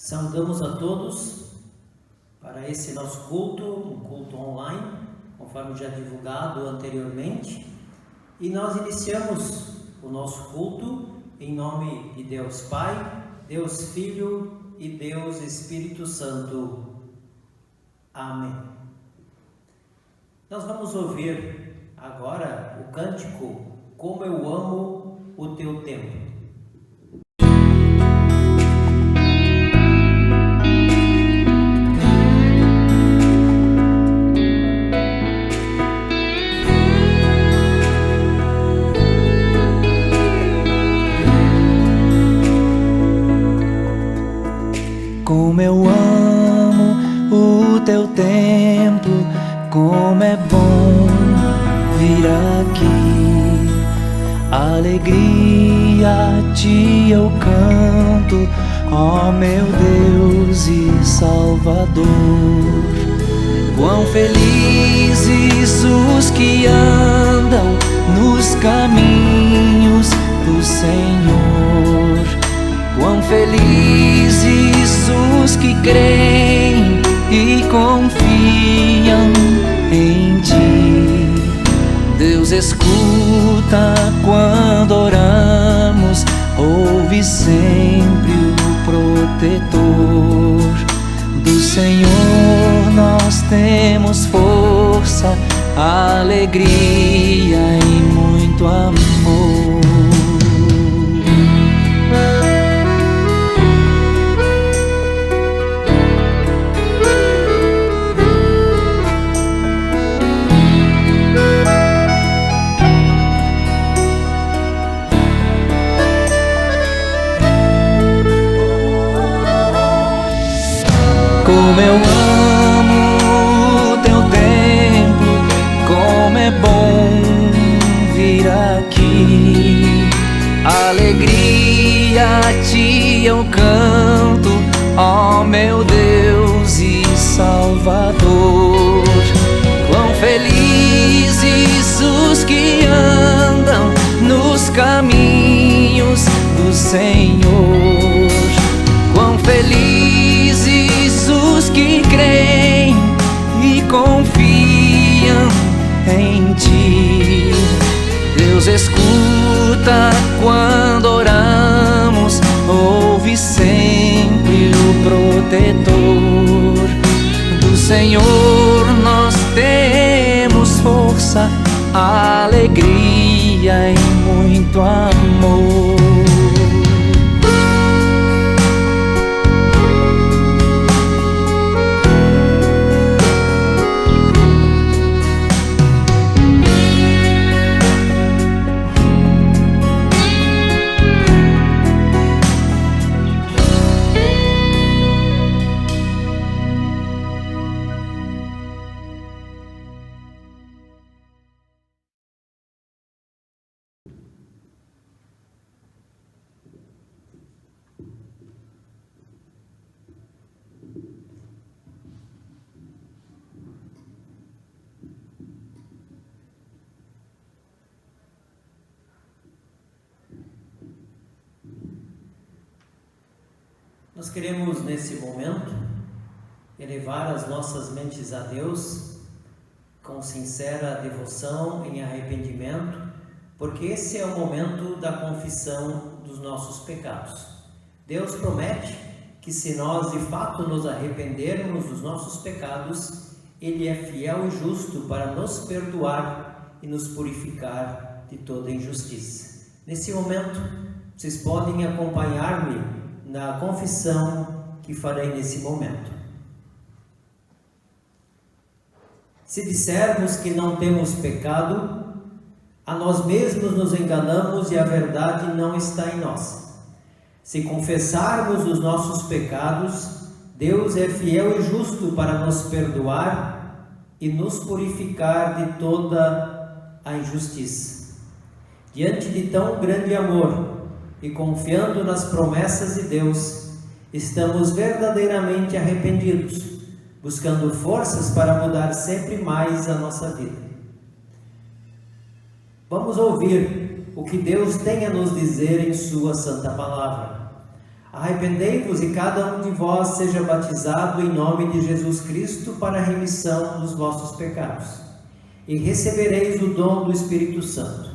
Saudamos a todos para esse nosso culto, um culto online, conforme já divulgado anteriormente. E nós iniciamos o nosso culto em nome de Deus Pai, Deus Filho e Deus Espírito Santo. Amém. Nós vamos ouvir agora o cântico Como Eu Amo o Teu Tempo. Como eu amo o teu templo, como é bom vir aqui. Alegria a ti eu canto, ó meu Deus e Salvador. Quão felizes os que andam nos caminhos do Senhor. Quão felizes os que creem e confiam em ti. Deus escuta quando oramos, ouve sempre o protetor. Do Senhor nós temos força, alegria e muito amor. Como eu amo o teu templo, como é bom vir aqui. Alegria a ti eu canto, ó meu Deus e Salvador. Quão felizes os que andam nos caminhos do Senhor. Quão felizes os que creem e confiam em ti. Deus escuta quando oramos, ouve sempre o protetor. Do Senhor nós temos força, alegria e muito amor. Nós queremos, nesse momento, elevar as nossas mentes a Deus com sincera devoção em arrependimento, porque esse é o momento da confissão dos nossos pecados. Deus promete que se nós de fato nos arrependermos dos nossos pecados, Ele é fiel e justo para nos perdoar e nos purificar de toda injustiça. Nesse momento, vocês podem acompanhar-me na confissão que farei nesse momento. Se dissermos que não temos pecado, a nós mesmos nos enganamos e a verdade não está em nós. Se confessarmos os nossos pecados, Deus é fiel e justo para nos perdoar e nos purificar de toda a injustiça. Diante de tão grande amor e confiando nas promessas de Deus, estamos verdadeiramente arrependidos, buscando forças para mudar sempre mais a nossa vida. Vamos ouvir o que Deus tem a nos dizer em sua santa palavra. Arrependei-vos e cada um de vós seja batizado em nome de Jesus Cristo para a remissão dos vossos pecados, e recebereis o dom do Espírito Santo.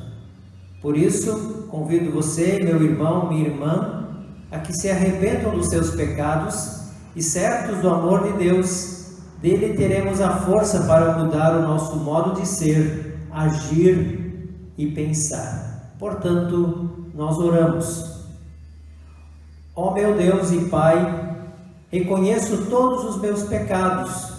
Por isso, convido você, meu irmão, minha irmã, a que se arrependam dos seus pecados e, certos do amor de Deus, dele teremos a força para mudar o nosso modo de ser, agir e pensar. Portanto, nós oramos. Ó meu Deus e Pai, reconheço todos os meus pecados,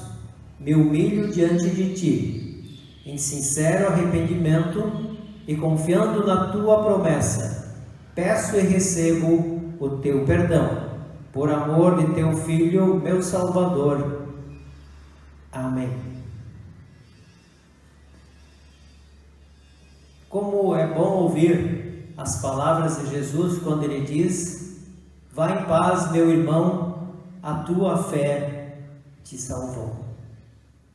me humilho diante de Ti, em sincero arrependimento e confiando na Tua promessa, peço e recebo o Teu perdão, por amor de Teu Filho, meu Salvador. Amém. Como é bom ouvir as palavras de Jesus quando Ele diz: vá em paz, meu irmão, a tua fé te salvou.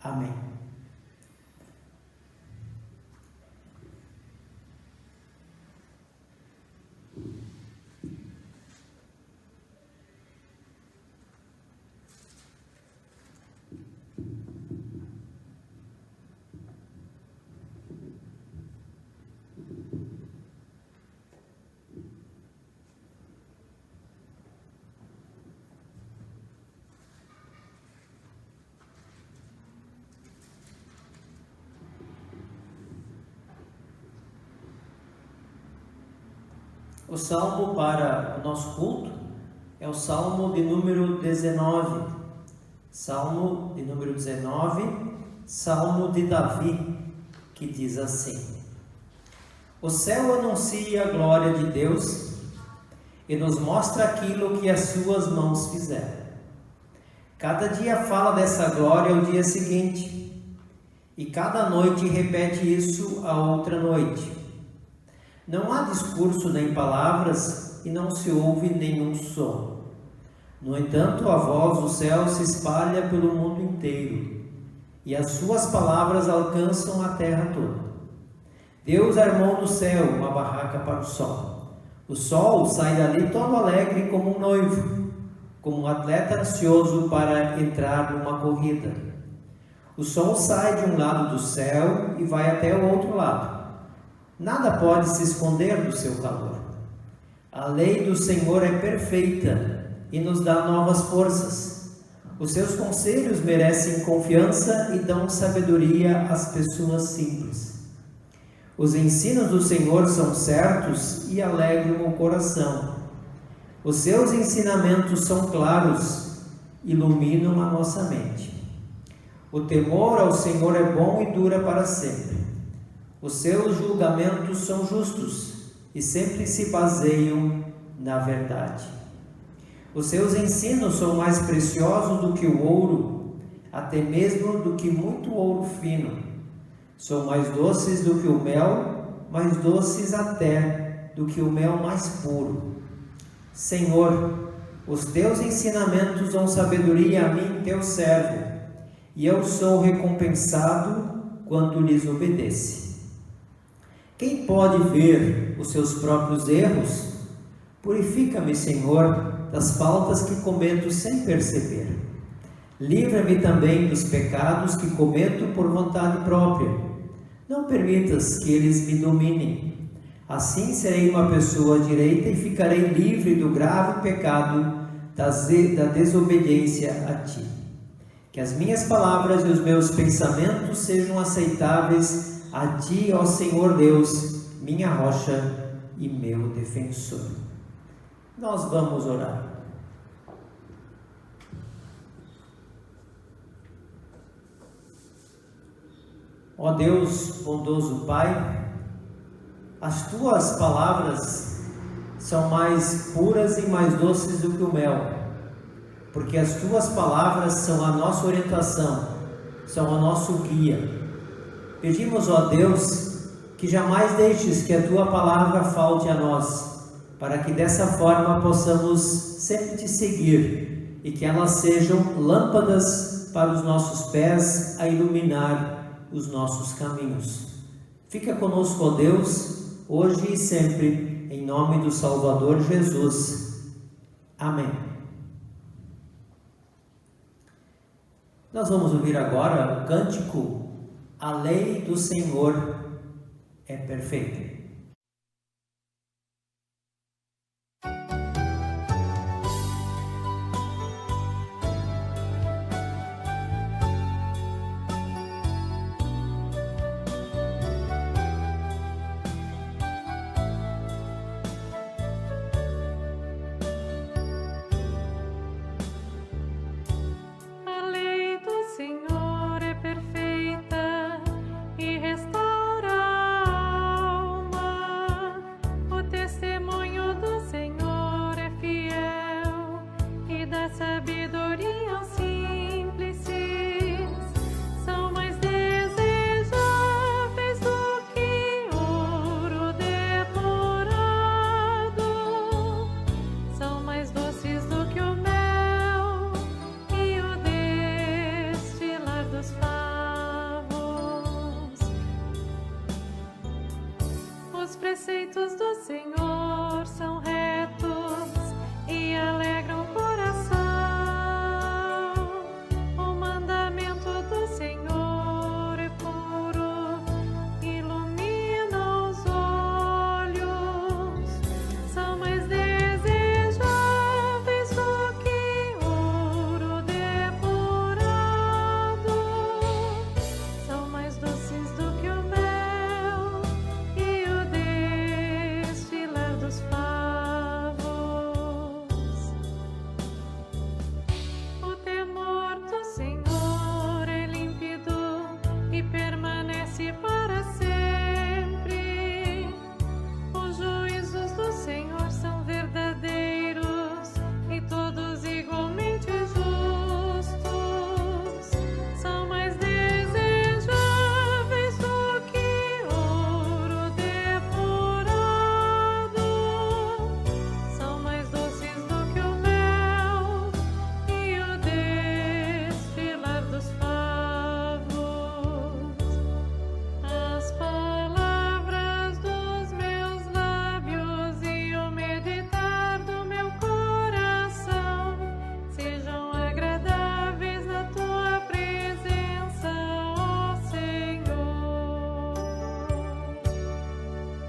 Amém. O salmo para o nosso culto é o salmo de número 19. Salmo de número 19, salmo de Davi, que diz assim: o céu anuncia a glória de Deus e nos mostra aquilo que as suas mãos fizeram. Cada dia fala dessa glória ao dia seguinte, e cada noite repete isso a outra noite. Não há discurso nem palavras, e não se ouve nenhum som. No entanto, a voz do céu se espalha pelo mundo inteiro, e as suas palavras alcançam a terra toda. Deus armou no céu uma barraca para o sol. O sol sai dali todo alegre como um noivo, como um atleta ansioso para entrar numa corrida. O sol sai de um lado do céu e vai até o outro lado. Nada pode se esconder do seu calor. A lei do Senhor é perfeita e nos dá novas forças. Os seus conselhos merecem confiança e dão sabedoria às pessoas simples. Os ensinos do Senhor são certos e alegram o coração. Os seus ensinamentos são claros, iluminam a nossa mente. O temor ao Senhor é bom e dura para sempre. Os seus julgamentos são justos e sempre se baseiam na verdade. Os seus ensinos são mais preciosos do que o ouro, até mesmo do que muito ouro fino. São mais doces do que o mel, mais doces até do que o mel mais puro. Senhor, os teus ensinamentos dão sabedoria a mim, teu servo, e eu sou recompensado quando lhes obedece. Quem pode ver os seus próprios erros? Purifica-me, Senhor, das faltas que cometo sem perceber. Livra-me também dos pecados que cometo por vontade própria. Não permitas que eles me dominem. Assim serei uma pessoa direita e ficarei livre do grave pecado da desobediência a Ti. Que as minhas palavras e os meus pensamentos sejam aceitáveis a Ti, ó Senhor Deus, minha rocha e meu defensor. Nós vamos orar. Ó Deus, bondoso Pai, as Tuas palavras são mais puras e mais doces do que o mel, porque as Tuas palavras são a nossa orientação, são o nosso guia. Pedimos, ó Deus, que jamais deixes que a Tua palavra falte a nós, para que dessa forma possamos sempre Te seguir e que elas sejam lâmpadas para os nossos pés a iluminar os nossos caminhos. Fica conosco, ó Deus, hoje e sempre, em nome do Salvador Jesus. Amém. Nós vamos ouvir agora o cântico A Lei do Senhor é Perfeita. Os preceitos do Senhor são retos e alegram o coração. O mandamento do Senhor é puro, ilumina os olhos. São mais desejáveis do que ouro depurado. São mais doces do que o mel e o destilar dos favos. O temor do Senhor é límpido e permanece para sempre. Os juízos do Senhor são verdadeiros e todos igualmente justos. São mais desejáveis do que ouro depurado. São mais doces do que o mel e o destilar dos favos. As palavras dos meus lábios e o meditar do meu coração sejam agradáveis na tua presença, ó Senhor.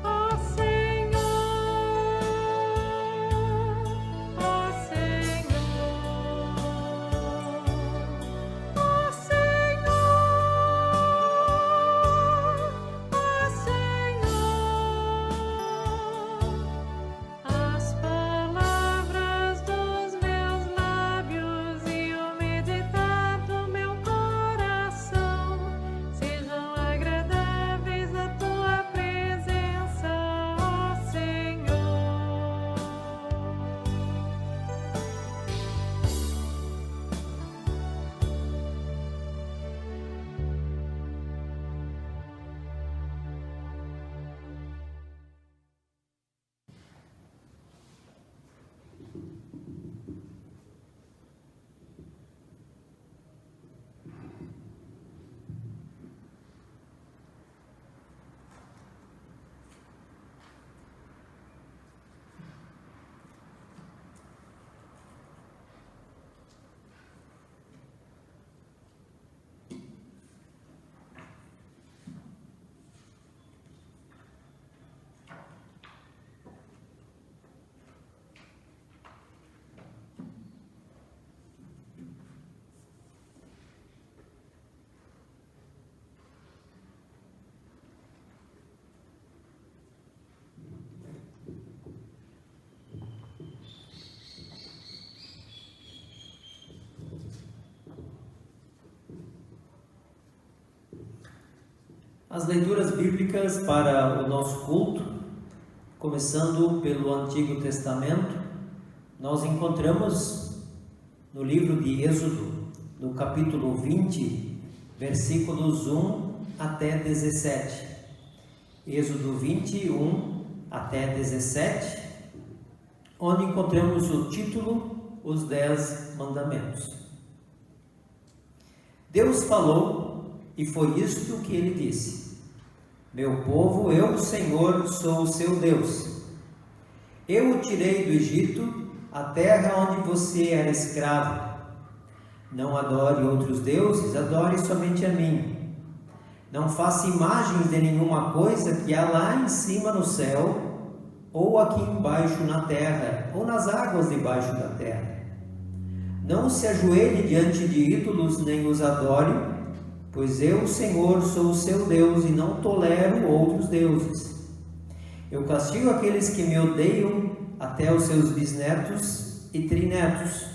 Ó Senhor, ó Senhor, ó Senhor, ó Senhor. As palavras dos meus lábios e o meditar do meu coração sejam agradáveis na tua presença, ó Senhor. As leituras bíblicas para o nosso culto, começando pelo Antigo Testamento, nós encontramos no livro de Êxodo, no capítulo 20, versículos 1 até 17. Êxodo 21 até 17, onde encontramos o título Os 10 Mandamentos. Deus falou, e foi isto que ele disse: Meu povo, eu, Senhor, sou o seu Deus. Eu o tirei do Egito a terra onde você era escravo. Não adore outros deuses, adore somente a mim. Não faça imagens de nenhuma coisa que há lá em cima no céu, ou aqui embaixo na terra, ou nas águas debaixo da terra. Não se ajoelhe diante de ídolos, nem os adore, pois eu, Senhor, sou o seu Deus e não tolero outros deuses. Eu castigo aqueles que me odeiam até os seus bisnetos e trinetos.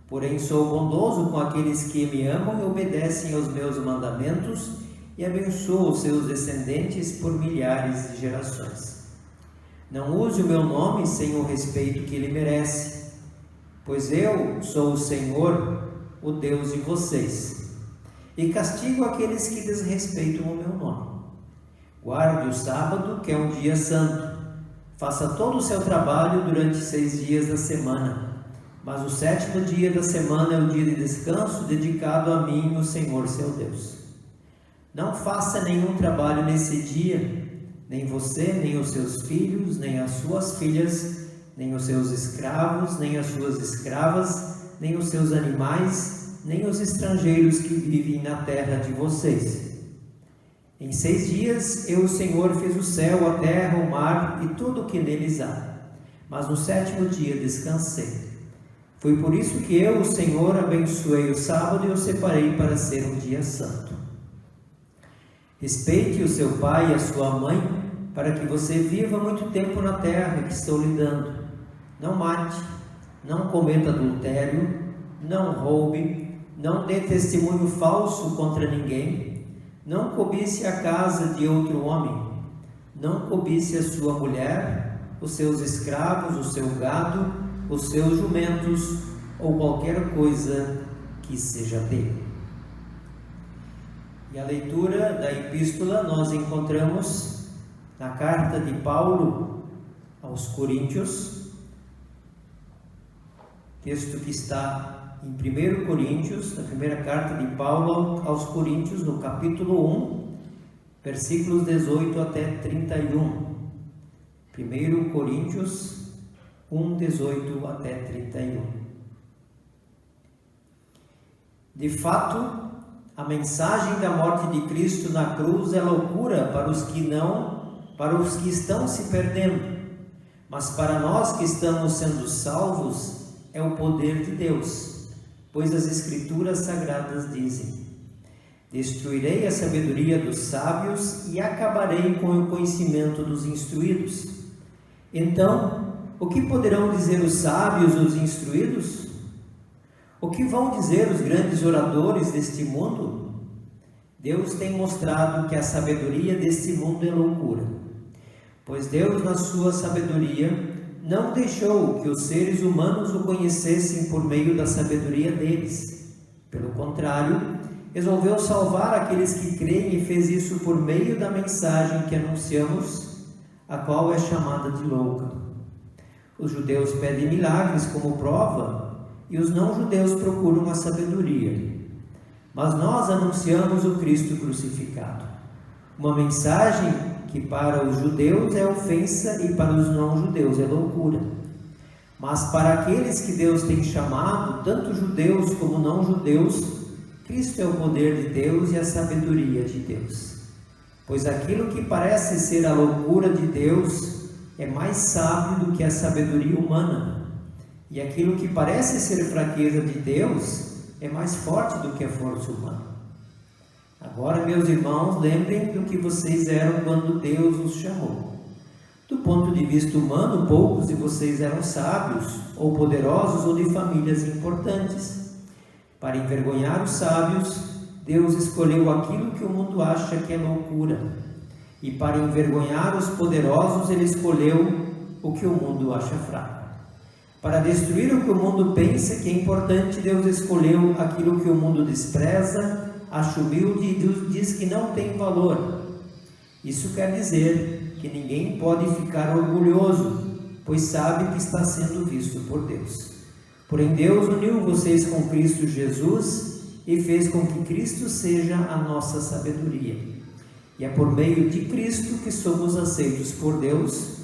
Porém sou bondoso com aqueles que me amam e obedecem aos meus mandamentos e abençoo os seus descendentes por milhares de gerações. Não use o meu nome sem o respeito que ele merece, pois eu sou o Senhor, o Deus de vocês, e castigo aqueles que desrespeitam o meu nome. Guarde o sábado, que é um dia santo. Faça todo o seu trabalho durante 6 dias da semana. Mas o 7º dia da semana é o dia de descanso dedicado a mim, o Senhor seu Deus. Não faça nenhum trabalho nesse dia, nem você, nem os seus filhos, nem as suas filhas, nem os seus escravos, nem as suas escravas, nem os seus animais, nem os estrangeiros que vivem na terra de vocês. Em 6 dias eu, o Senhor, fiz o céu, a terra, o mar e tudo o que neles há. Mas no 7º dia descansei. Foi por isso que eu, o Senhor, abençoei o sábado e o separei para ser um dia santo. Respeite o seu pai e a sua mãe, para que você viva muito tempo na terra que estou lhe dando. Não mate, não cometa adultério, não roube, não dê testemunho falso contra ninguém, não cobice a casa de outro homem, não cobice a sua mulher, os seus escravos, o seu gado, os seus jumentos ou qualquer coisa que seja dele. E a leitura da epístola nós encontramos na carta de Paulo aos Coríntios, texto que está em 1 Coríntios, na primeira carta de Paulo aos Coríntios, no capítulo 1, versículos 18 até 31. 1 Coríntios 1, 18 até 31. De fato, a mensagem da morte de Cristo na cruz é loucura para os que estão se perdendo, mas para nós que estamos sendo salvos é o poder de Deus, pois as Escrituras Sagradas dizem: destruirei a sabedoria dos sábios e acabarei com o conhecimento dos instruídos. Então, o que poderão dizer os sábios e os instruídos? O que vão dizer os grandes oradores deste mundo? Deus tem mostrado que a sabedoria deste mundo é loucura, pois Deus, na sua sabedoria, não deixou que os seres humanos o conhecessem por meio da sabedoria deles. Pelo contrário, resolveu salvar aqueles que creem e fez isso por meio da mensagem que anunciamos, a qual é chamada de louca. Os judeus pedem milagres como prova, e os não-judeus procuram a sabedoria. Mas nós anunciamos o Cristo crucificado, uma mensagem que para os judeus é ofensa e para os não-judeus é loucura. Mas para aqueles que Deus tem chamado, tanto judeus como não-judeus, Cristo é o poder de Deus e a sabedoria de Deus. Pois aquilo que parece ser a loucura de Deus é mais sábio do que a sabedoria humana. E aquilo que parece ser fraqueza de Deus é mais forte do que a força humana. Agora, meus irmãos, lembrem do que vocês eram quando Deus os chamou. Do ponto de vista humano, poucos de vocês eram sábios, ou poderosos, ou de famílias importantes. Para envergonhar os sábios, Deus escolheu aquilo que o mundo acha que é loucura. E para envergonhar os poderosos, Ele escolheu o que o mundo acha fraco. Para destruir o que o mundo pensa que é importante, Deus escolheu aquilo que o mundo despreza, acha humilde e diz que não tem valor. Isso quer dizer que ninguém pode ficar orgulhoso, pois sabe que está sendo visto por Deus. Porém, Deus uniu vocês com Cristo Jesus e fez com que Cristo seja a nossa sabedoria. E é por meio de Cristo que somos aceitos por Deus,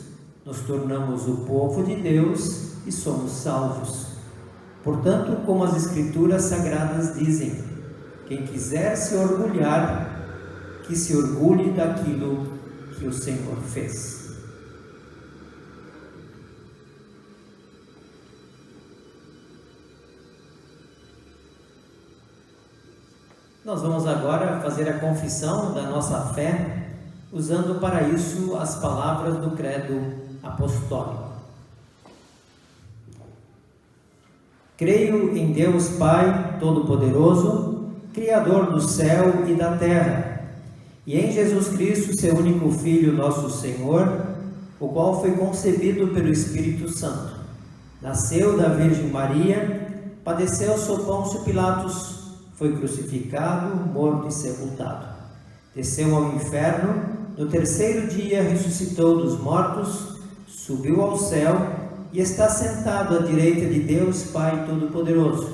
nos tornamos o povo de Deus e somos salvos. Portanto, como as Escrituras Sagradas dizem, quem quiser se orgulhar, que se orgulhe daquilo que o Senhor fez. Nós vamos agora fazer a confissão da nossa fé, usando para isso as palavras do Credo Apostólico. Creio em Deus Pai Todo-Poderoso, Criador do céu e da terra, e em Jesus Cristo, seu único Filho, nosso Senhor, o qual foi concebido pelo Espírito Santo. Nasceu da Virgem Maria, padeceu sob Pôncio Pilatos, foi crucificado, morto e sepultado. Desceu ao inferno, no terceiro dia ressuscitou dos mortos, subiu ao céu e está sentado à direita de Deus Pai Todo-Poderoso,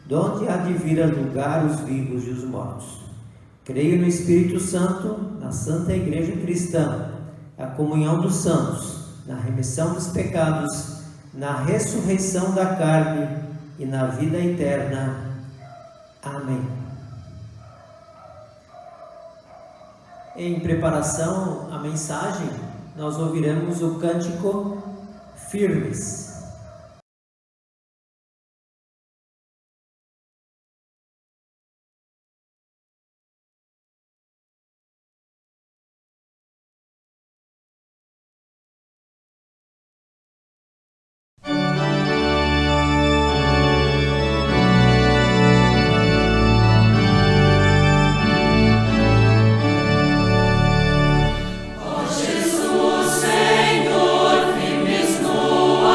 donde há de vir a julgar os vivos e os mortos. Creio no Espírito Santo, na Santa Igreja Cristã, a comunhão dos santos, na remissão dos pecados, na ressurreição da carne e na vida eterna. Amém. Em preparação à mensagem, nós ouviremos o cântico Firmes. Jesus, Senhor, firmes no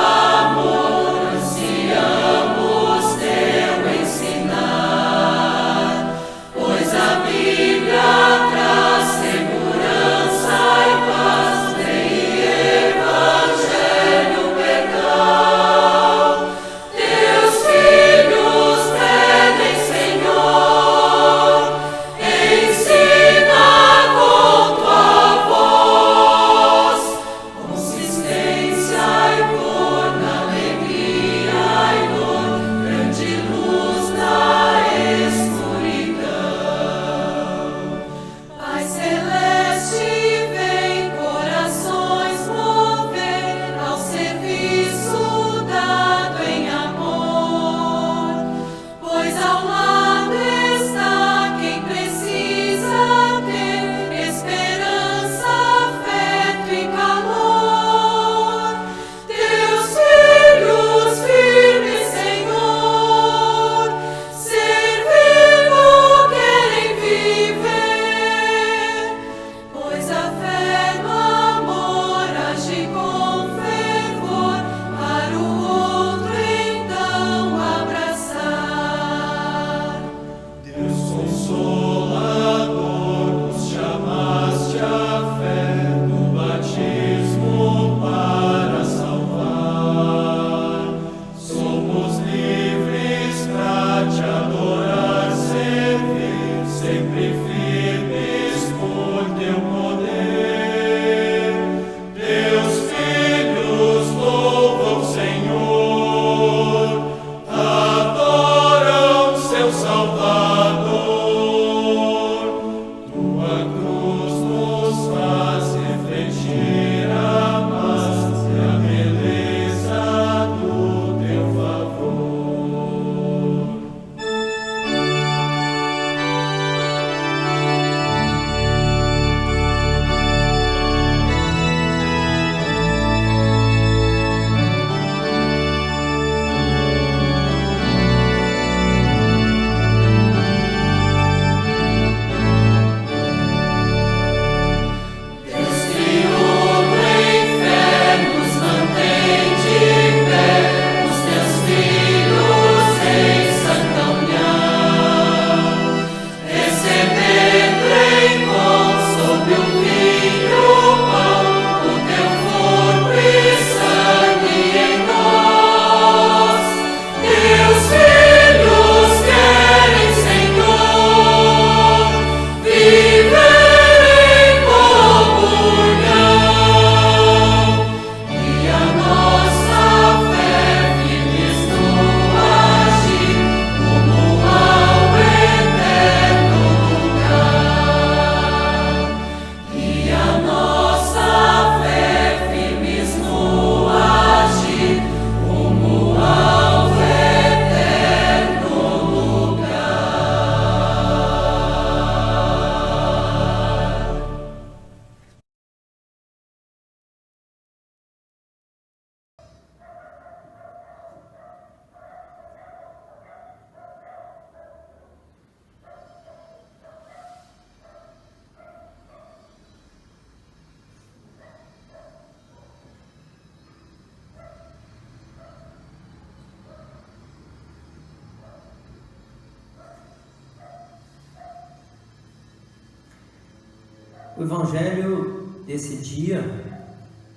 evangelho desse dia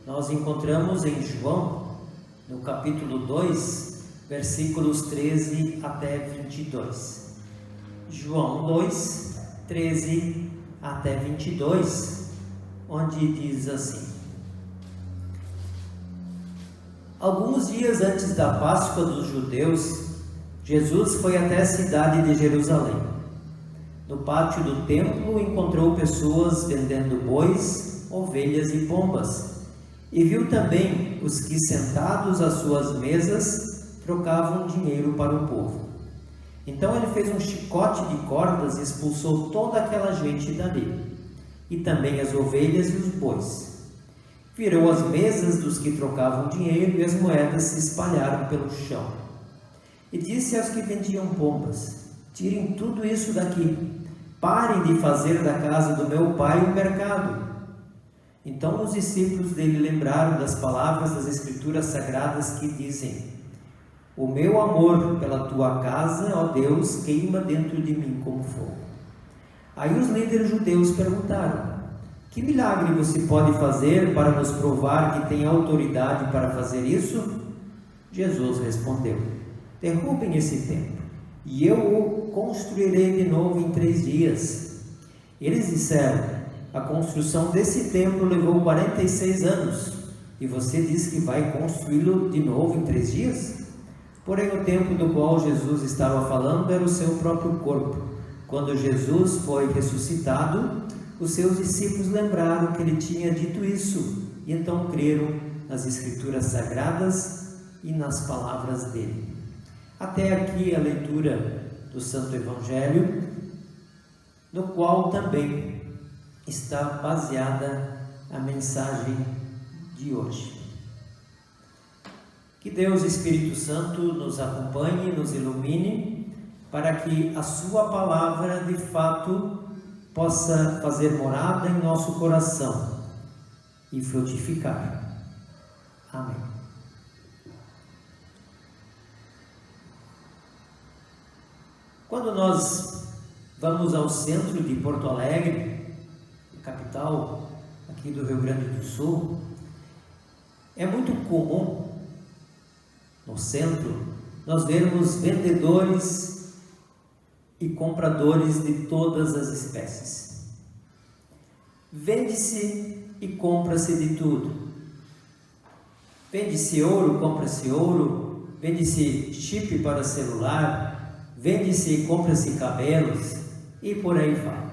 nós encontramos em João, no capítulo 2, versículos 13 até 22. João 2, 13 até 22, onde diz assim: Alguns dias antes da Páscoa dos judeus, Jesus foi até a cidade de Jerusalém. No pátio do templo encontrou pessoas vendendo bois, ovelhas e pombas, e viu também os que, sentados às suas mesas, trocavam dinheiro para o povo. Então ele fez um chicote de cordas e expulsou toda aquela gente dali, e também as ovelhas e os bois. Virou as mesas dos que trocavam dinheiro e as moedas se espalharam pelo chão. E disse aos que vendiam pombas: Tirem tudo isso daqui, parem de fazer da casa do meu pai um mercado. Então os discípulos dele lembraram das palavras das Escrituras Sagradas que dizem: O meu amor pela tua casa, ó Deus, queima dentro de mim como fogo. Aí os líderes judeus perguntaram: Que milagre você pode fazer para nos provar que tem autoridade para fazer isso? Jesus respondeu: Derrubem esse templo, e eu o construirei de novo em 3 dias. Eles disseram: A construção desse templo levou 46 anos, e você diz que vai construí-lo de novo em 3 dias? Porém, o templo do qual Jesus estava falando era o seu próprio corpo. Quando Jesus foi ressuscitado, os seus discípulos lembraram que ele tinha dito isso, e então creram nas Escrituras Sagradas e nas palavras dele. Até aqui a leitura do Santo Evangelho, no qual também está baseada a mensagem de hoje. Que Deus Espírito Santo nos acompanhe, nos ilumine, para que a sua palavra de fato possa fazer morada em nosso coração e frutificar. Amém. Quando nós vamos ao centro de Porto Alegre, capital aqui do Rio Grande do Sul, é muito comum no centro nós vermos vendedores e compradores de todas as espécies. Vende-se e compra-se de tudo. Vende-se ouro, compra-se ouro, vende-se chip para celular, vende-se e compra-se cabelos, e por aí vai.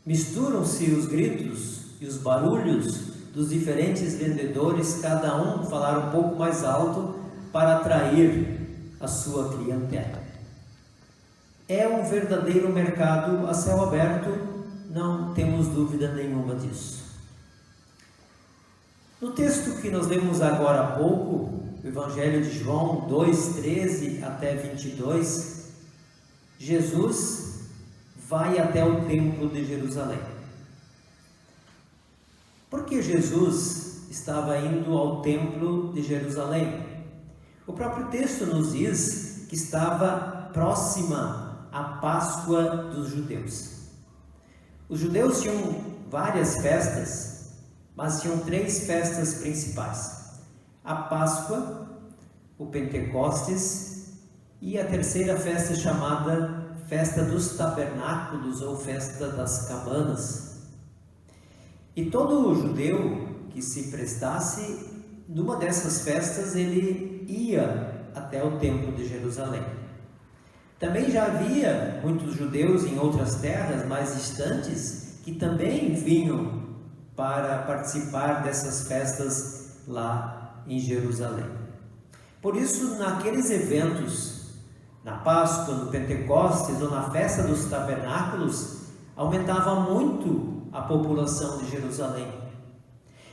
Misturam-se os gritos e os barulhos dos diferentes vendedores, cada um falar um pouco mais alto para atrair a sua clientela. É um verdadeiro mercado a céu aberto, não temos dúvida nenhuma disso. No texto que nós lemos agora há pouco, o Evangelho de João 2, 13 até 22, Jesus vai até o templo de Jerusalém. Por que Jesus estava indo ao templo de Jerusalém? O próprio texto nos diz que estava próxima a Páscoa dos judeus. Os judeus tinham várias festas, mas tinham 3 festas principais: a Páscoa, o Pentecostes e a terceira festa chamada Festa dos Tabernáculos ou Festa das Cabanas. E todo judeu que se prestasse numa dessas festas, ele ia até o templo de Jerusalém. Também já havia muitos judeus em outras terras mais distantes que também vinham para participar dessas festas lá em Jerusalém. Por isso, naqueles eventos, na Páscoa, no Pentecostes ou na Festa dos Tabernáculos, aumentava muito a população de Jerusalém.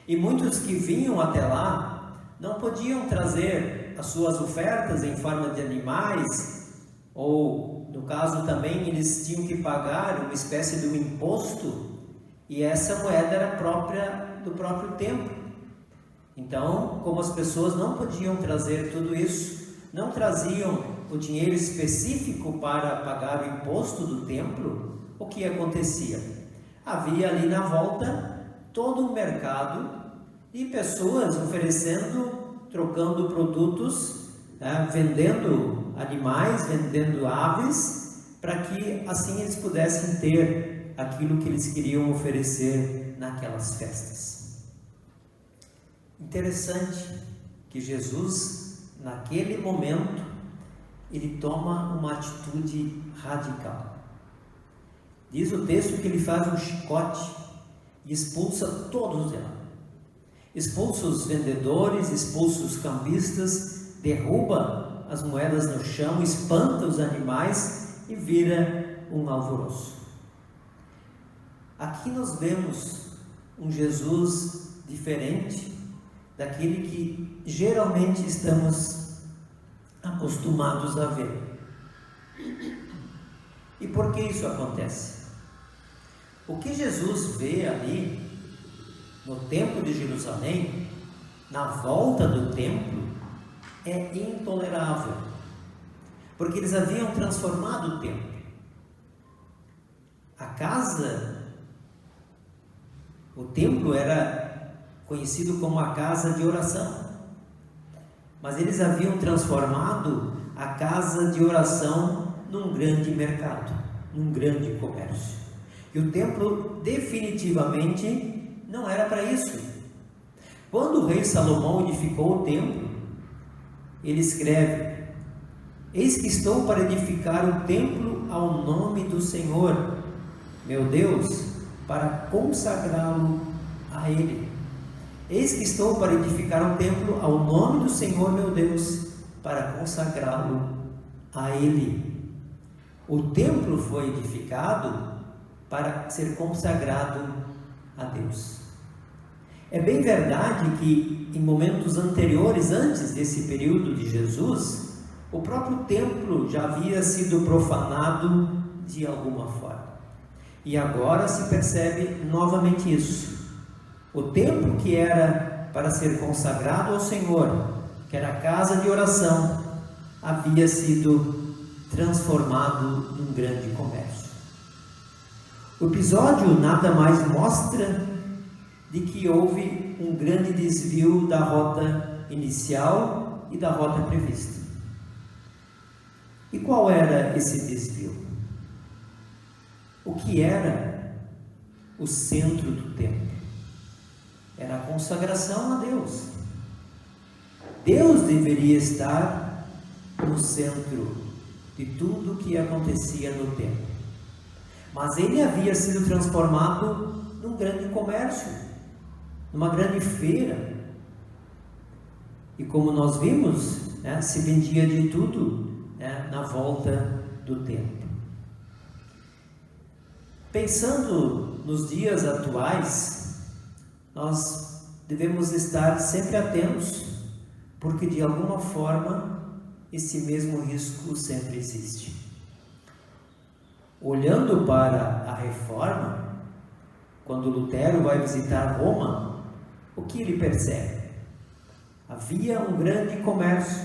E muitos que vinham até lá não podiam trazer as suas ofertas em forma de animais, ou, no caso também, eles tinham que pagar uma espécie de um imposto, e essa moeda era própria do próprio templo. Então, como as pessoas não podiam trazer tudo isso, não traziam o dinheiro específico para pagar o imposto do templo, o que acontecia? havia ali na volta todo um mercado de pessoas oferecendo, trocando produtos, vendendo animais, vendendo aves, para que assim eles pudessem ter aquilo que eles queriam oferecer naquelas festas. Interessante que Jesus, naquele momento, ele toma uma atitude radical. Diz o texto que ele faz um chicote e expulsa todos de lá. Expulsa os vendedores, expulsa os cambistas, derruba as moedas no chão, espanta os animais e vira um alvoroço. Aqui nós vemos um Jesus diferente daquele que geralmente estamos acostumados a ver. E por que isso acontece? O que Jesus vê ali no templo de Jerusalém, na volta do templo, é intolerável, porque eles haviam transformado o templo. O templo era conhecido como a casa de oração, mas eles haviam transformado a casa de oração num grande mercado, num grande comércio. E o templo definitivamente não era para isso. Quando o rei Salomão edificou o templo, ele escreve: eis que estou para edificar o templo ao nome do Senhor, meu Deus, para consagrá-lo a Ele. Eis que estou para edificar um templo ao nome do Senhor, meu Deus, para consagrá-lo a Ele. O templo foi edificado para ser consagrado a Deus. É bem verdade que em momentos anteriores, antes desse período de Jesus, o próprio templo já havia sido profanado de alguma forma. E agora se percebe novamente isso. O templo que era para ser consagrado ao Senhor, que era a casa de oração, havia sido transformado num grande comércio. O episódio nada mais mostra de que houve um grande desvio da rota inicial e da rota prevista. E qual era esse desvio? O que era o centro do templo? Era a consagração a Deus. Deus deveria estar no centro de tudo que acontecia no templo. Mas ele havia sido transformado num grande comércio, numa grande feira. E como nós vimos, se vendia de tudo na volta do templo. Pensando nos dias atuais, nós devemos estar sempre atentos, porque de alguma forma esse mesmo risco sempre existe. Olhando para a Reforma, quando Lutero vai visitar Roma, o que ele percebe? Havia um grande comércio,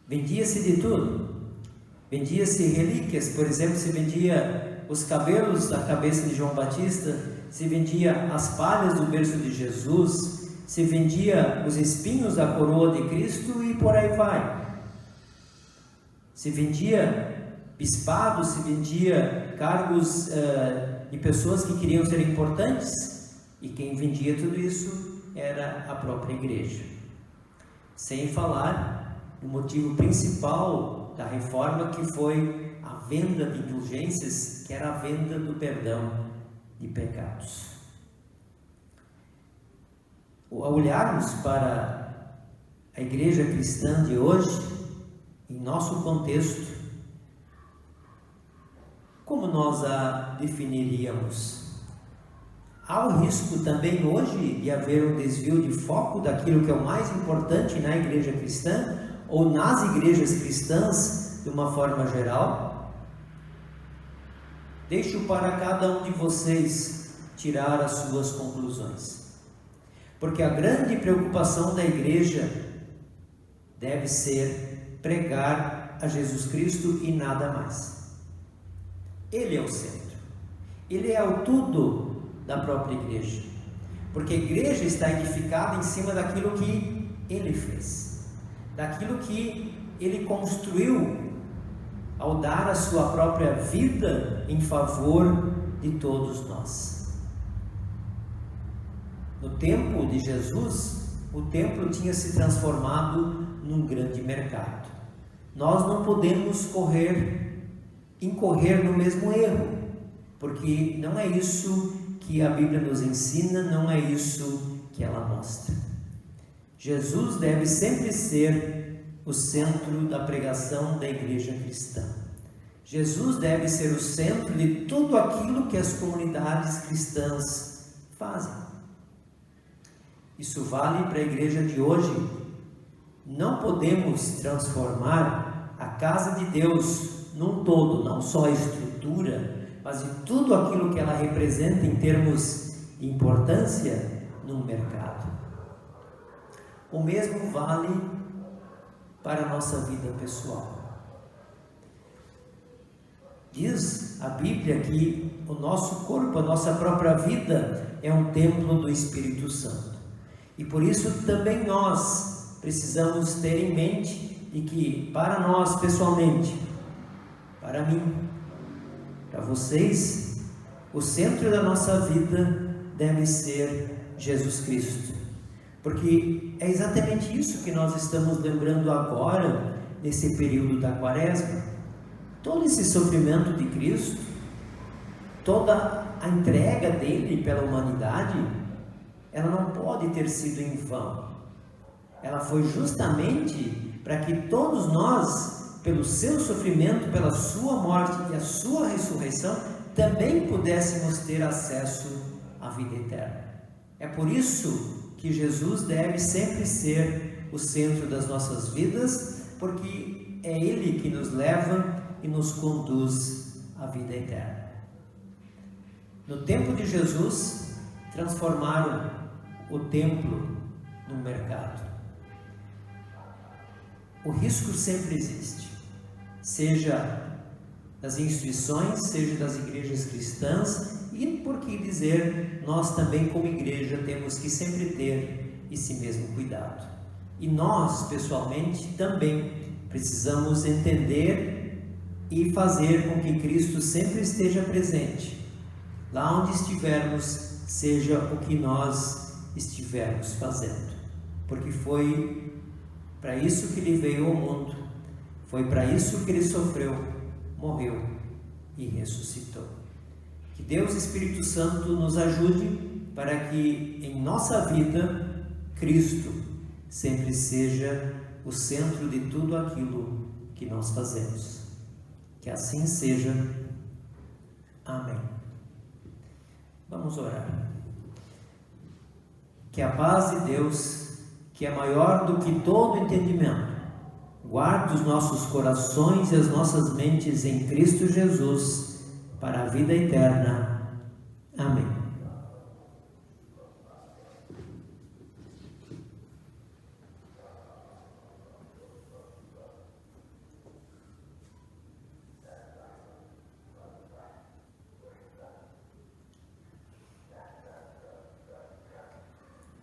vendia-se de tudo. Vendia-se relíquias, por exemplo, se vendia os cabelos da cabeça de João Batista, se vendia as palhas do berço de Jesus, se vendia os espinhos da coroa de Cristo e por aí vai. Se vendia bispado, se vendia cargos de pessoas que queriam ser importantes, e quem vendia tudo isso era a própria igreja. Sem falar o motivo principal da reforma, que foi a venda de indulgências, que era a venda do perdão de pecados. Ao olharmos para a igreja cristã de hoje, em nosso contexto, como nós a definiríamos? Há o risco também hoje de haver um desvio de foco daquilo que é o mais importante na igreja cristã, ou nas igrejas cristãs de uma forma geral? Deixo para cada um de vocês tirar as suas conclusões, porque a grande preocupação da igreja deve ser pregar a Jesus Cristo e nada mais. Ele é o centro, Ele é o tudo da própria igreja, porque a igreja está edificada em cima daquilo que Ele fez, daquilo que Ele construiu ao dar a sua própria vida em favor de todos nós. No tempo de Jesus, o templo tinha se transformado num grande mercado. Nós não podemos incorrer no mesmo erro, porque não é isso que a Bíblia nos ensina, não é isso que ela mostra. Jesus deve sempre ser o centro da pregação da igreja cristã. Jesus deve ser o centro de tudo aquilo que as comunidades cristãs fazem. Isso vale para a igreja de hoje. Não podemos transformar a casa de Deus num todo, não só a estrutura, mas de tudo aquilo que ela representa em termos de importância num mercado. O mesmo vale para a nossa vida pessoal. Diz a Bíblia que o nosso corpo, a nossa própria vida, é um templo do Espírito Santo. E por isso também nós precisamos ter em mente de que para nós pessoalmente, para mim, para vocês, o centro da nossa vida deve ser Jesus Cristo. Porque é exatamente isso que nós estamos lembrando agora, nesse período da Quaresma. Todo esse sofrimento de Cristo, toda a entrega dele pela humanidade, ela não pode ter sido em vão. Ela foi justamente para que todos nós, pelo seu sofrimento, pela sua morte e a sua ressurreição, também pudéssemos ter acesso à vida eterna. É por isso que Jesus deve sempre ser o centro das nossas vidas, porque é Ele que nos leva e nos conduz à vida eterna. No tempo de Jesus, transformaram o templo num mercado. O risco sempre existe, seja das instituições, seja das igrejas cristãs, e por que dizer, nós também como igreja temos que sempre ter esse mesmo cuidado. E nós, pessoalmente, também precisamos entender e fazer com que Cristo sempre esteja presente, lá onde estivermos, seja o que nós estivermos fazendo, porque foi para isso que Ele veio ao mundo, foi para isso que Ele sofreu, morreu e ressuscitou. Que Deus Espírito Santo nos ajude para que em nossa vida Cristo sempre seja o centro de tudo aquilo que nós fazemos. Que assim seja. Amém. Vamos orar. Que a paz de Deus, que é maior do que todo entendimento, guarde os nossos corações e as nossas mentes em Cristo Jesus, para a vida eterna. Amém.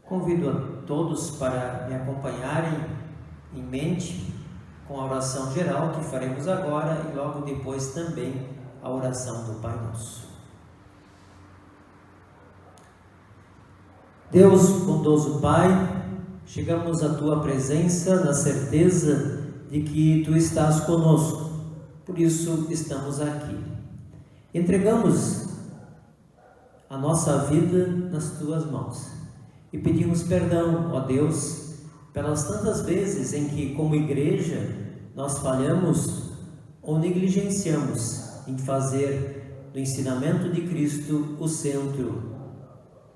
Convido a todos para me acompanharem em mente com a oração geral que faremos agora e logo depois também a oração do Pai Nosso. Deus bondoso Pai, chegamos à Tua presença na certeza de que Tu estás conosco, por isso estamos aqui. Entregamos a nossa vida nas Tuas mãos. E pedimos perdão, ó Deus, pelas tantas vezes em que, como igreja, nós falhamos ou negligenciamos em fazer do ensinamento de Cristo o centro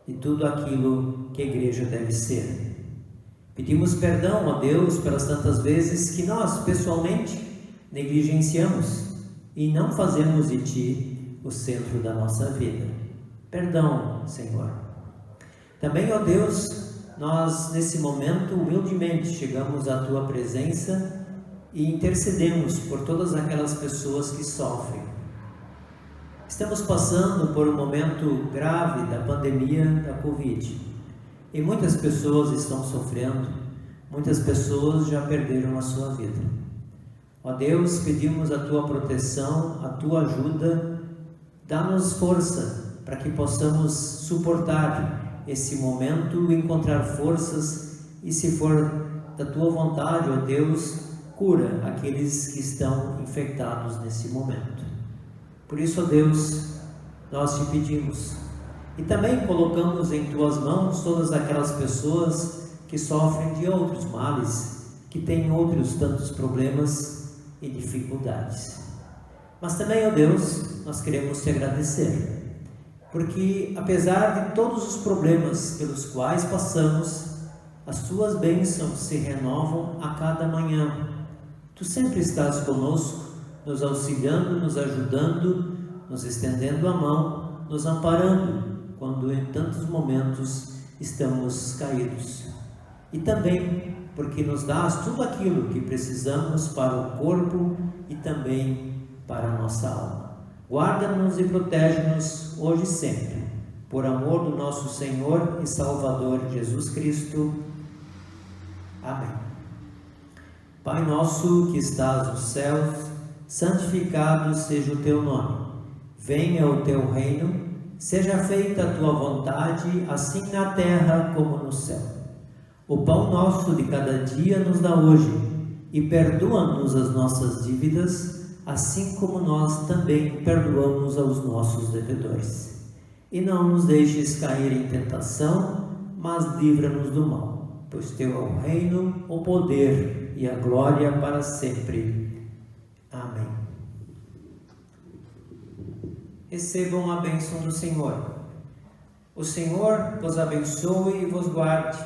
de tudo aquilo que a igreja deve ser. Pedimos perdão, ó Deus, pelas tantas vezes que nós, pessoalmente, negligenciamos e não fazemos de Ti o centro da nossa vida. Perdão, Senhor. Também, ó Deus, nós nesse momento humildemente chegamos à Tua presença e intercedemos por todas aquelas pessoas que sofrem, Estamos passando por um momento grave da pandemia da Covid e muitas pessoas estão sofrendo, muitas pessoas já perderam a sua vida. Ó Deus, pedimos a Tua proteção, a Tua ajuda, dá-nos força para que possamos suportar esse momento, encontrar forças e, se for da Tua vontade, ó Deus, cura aqueles que estão infectados nesse momento. Por isso, ó Deus, nós te pedimos e também colocamos em Tuas mãos todas aquelas pessoas que sofrem de outros males, que têm outros tantos problemas e dificuldades. Mas também, ó Deus, nós queremos te agradecer, porque apesar de todos os problemas pelos quais passamos, as Tuas bênçãos se renovam a cada manhã. Tu sempre estás conosco, nos auxiliando, nos ajudando, nos estendendo a mão, nos amparando, quando em tantos momentos estamos caídos. E também porque nos dás tudo aquilo que precisamos para o corpo e também para a nossa alma. Guarda-nos e protege-nos hoje e sempre, por amor do nosso Senhor e Salvador Jesus Cristo. Amém. Pai nosso que estás nos céus, santificado seja o Teu nome. Venha o Teu reino, seja feita a Tua vontade, assim na terra como no céu. O pão nosso de cada dia nos dá hoje, e perdoa-nos as nossas dívidas, assim como nós também perdoamos aos nossos devedores. E não nos deixes cair em tentação, mas livra-nos do mal, pois Teu é o reino, o poder e a glória para sempre. Amém. Recebam a bênção do Senhor. O Senhor vos abençoe e vos guarde.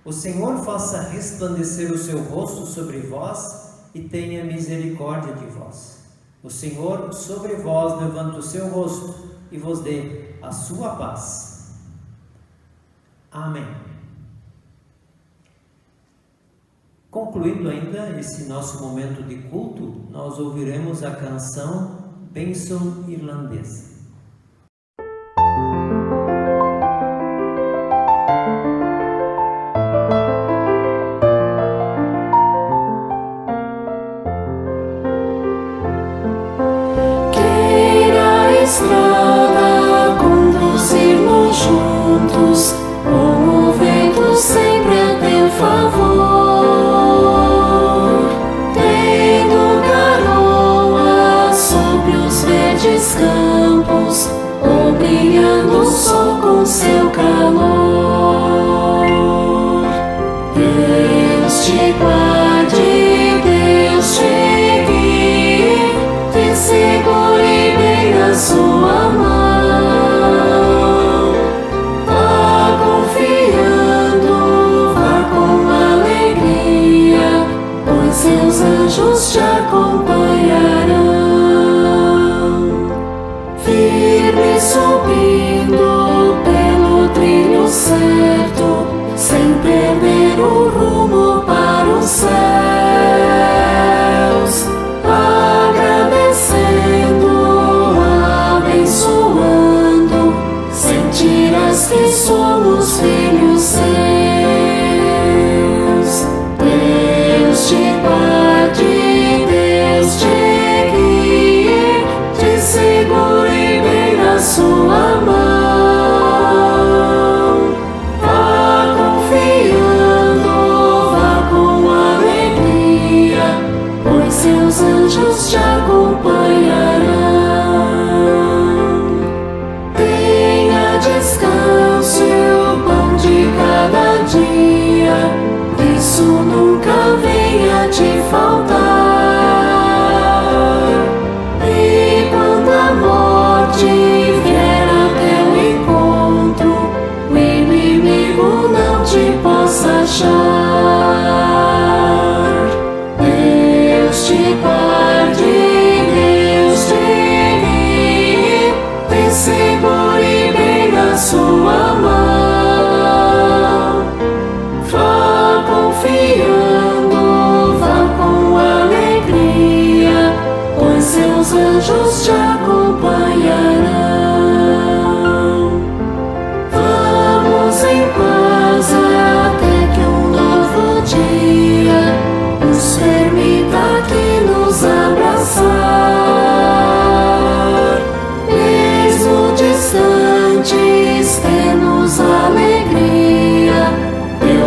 O Senhor faça resplandecer o seu rosto sobre vós e tenha misericórdia de vós. O Senhor sobre vós levanta o seu rosto e vos dê a sua paz. Amém. Concluindo ainda esse nosso momento de culto, nós ouviremos a canção Bênção Irlandesa. Queira a estrada conduzir-nos juntos, com o vento sempre a teu favor. Campos, ou brilhando o sol com seu calor. Deus te guarde, Deus te guie, te segure bem na sua mão. Vá confiando, vá com alegria, pois seus anjos te acompanharão. Firme subindo pelo trilho certo, sem perder o rumo para os céus. Agradecendo, abençoando, sentirás que somos filhos seus. Deus te guarde, Deus te guie, te segure bem na sua mão. Vá confiando, vá com alegria, pois seus anjos te acompanharão. Tenha descanso e o pão de cada dia, isso nunca venha te faltar. E quando a morte vier a teu encontro, o inimigo não te possa achar. Deus te guarde,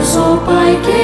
Deus, ó Pai querido.